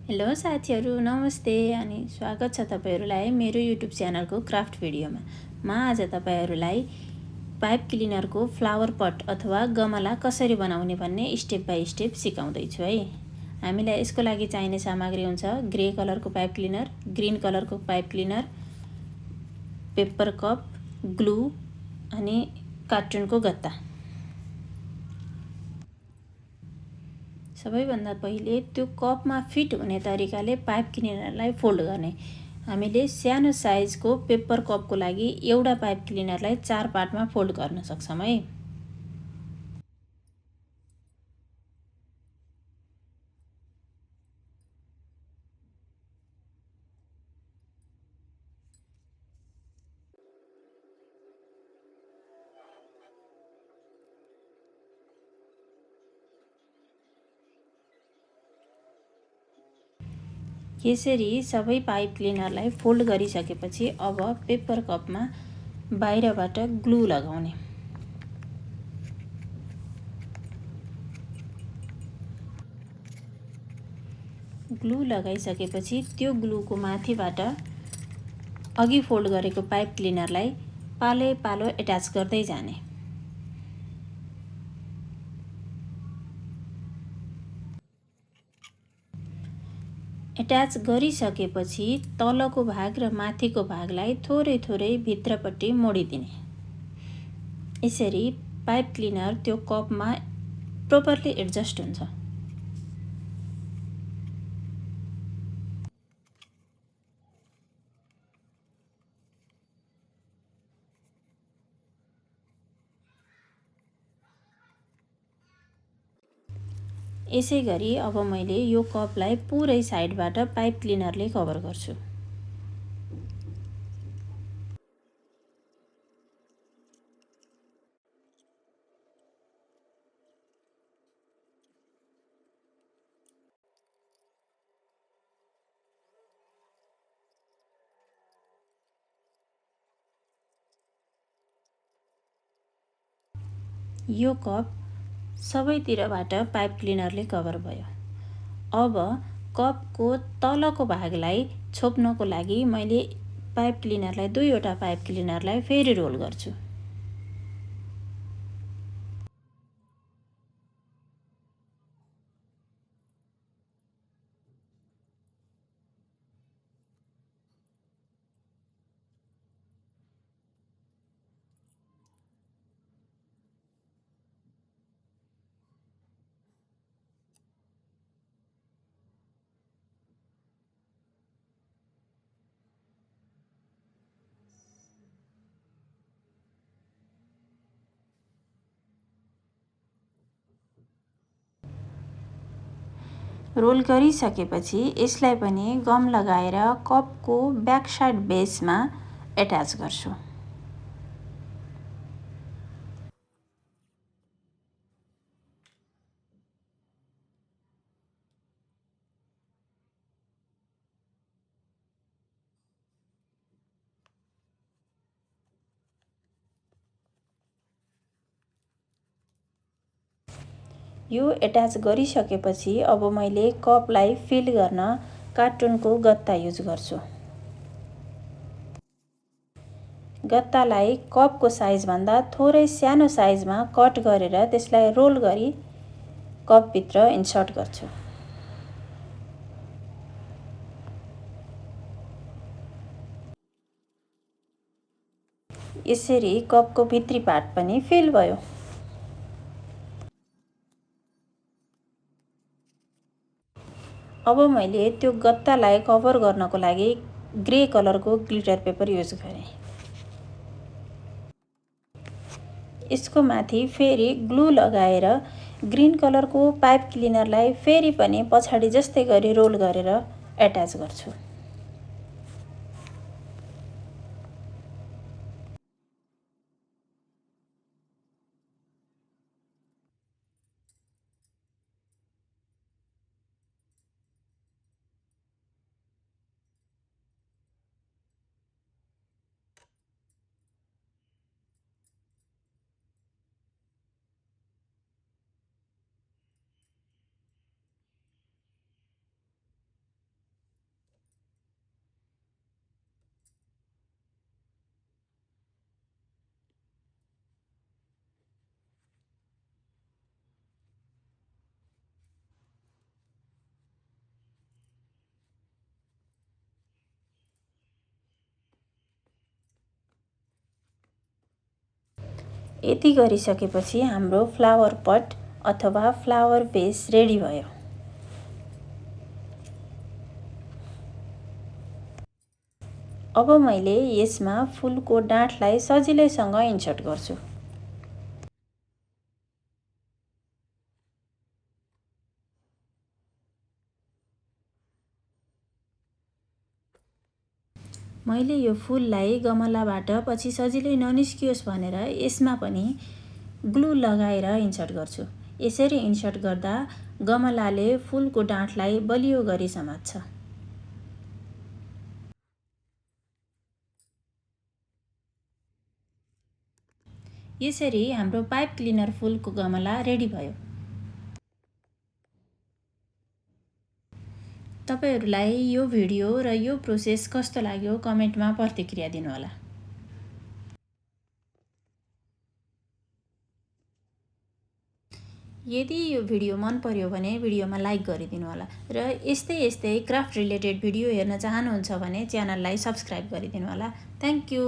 Hello साथीहरू, नमस्ते अनि स्वागत छ तपाईहरुलाई मेरो युट्युब च्यानलको क्राफ्ट भिडियोमा। म आज तपाईहरुलाई पाइप क्लिनरको फ्लावर पट अथवा गमला कसरी बनाउने भन्ने स्टेप बाइ स्टेप सिकाउँदै छु है। हामीलाई यसको लागि चाहिने सामग्री हुन्छ ग्रे कलरको पाइप क्लिनर, ग्रीन कलरको pipe cleaner, paper cup, glue अनि कार्टुनको गत्ता। सबैभन्दा पहिले त्यो कपमा फिट हुने तरिकाले पाइप क्लिनरलाई फोल्ड गर्ने। हामीले सानो साइजको पेपर कपको लागि एउटा पाइप क्लिनरलाई 4 पार्टमा फोल्ड गर्न सक्छौं है। यसरी सबै पाइप क्लिनरलाई फोल्ड गरिसकेपछि अब पेपर कपमा बाहिरबाट ग्लु लगाउने। ग्लु लगाइसकेपछि त्यो ग्लुको माथिबाट अघि फोल्ड गरेको पाइप क्लिनरलाई पालै पालो एट्याच गर्दै जाने। एट्याच गरिसकेपछि तलको भाग र माथिको भागलाई थोरै थोरै भित्रपट्टि मोडिदिने। यसरी पाइप क्लिनर त्यो कपमा प्रोपरली एडजस्ट हुन्छ। यसैगरी अब मैले यो कपलाई पुरै साइडबाट पाइप क्लिनरले कभर गर्छु। यो कप सबैतिरबाट पाइप क्लिनरले कभर भयो। अब कपको तलको भागलाई छोप्नको लागि मैले पाइप क्लिनरलाई दुईवटा पाइप क्लिनरलाई फेरि रोल गर्छु। रोल गरिसकेपछि यसलाई पनि गम लगाएर कपको ब्याक साइड बेसमा एट्याच गर्छु। यो एट्याच गरिसकेपछि अब मैले कपलाई फिल गर्न कार्टुनको गत्ता युज गर्छु। गत्तालाई कपको साइजभन्दा थोरै सानो साइजमा कट गरेर त्यसलाई रोल गरी कपभित्र इन्सर्ट गर्छु। यसरी कपको भित्री पार्ट पनि फिल भयो। अब मैले त्यो गत्तालाई कभर गर्नको लागि ग्रे कलरको ग्लिटर पेपर युज गरेँ। यसको माथि फेरि ग्लु लगाएर ग्रीन कलरको पाइप क्लिनरलाई फेरि पनि पछाडि जस्तै गरी रोल गरेर एट्याच गर्छु। यति गरिसकेपछि हाम्रो फ्लावर पट अथवा फ्लावर बेस रेडी भयो। अब मैले यसमा फुलको डाँठलाई सजिलैसँग इन्सर्ट गर्छु। मैले यो फुललाई गमलाबाट पछि सजिलै ननिस्कियोस् भनेर यसमा पनि ग्लु लगाएर इन्सर्ट गर्छु। यसरी इन्सर्ट गर्दा गमलाले फुलको डाँठलाई बलियो गरी समात्छ। यसरी हाम्रो पाइप क्लिनर फुलको गमला रेडी भयो। तपाईहरुलाई यो भिडियो र यो प्रोसेस कस्तो लाग्यो कमेन्टमा प्रतिक्रिया दिनुहोला। यदि यो भिडियो मन पर्यो भने भिडियोमा लाइक गरिदिनु होला र यस्तै क्राफ्ट रिलेटेड भिडियो हेर्न चाहनुहुन्छ भने च्यानललाई सब्स्क्राइब गरिदिनु होला। Thank you.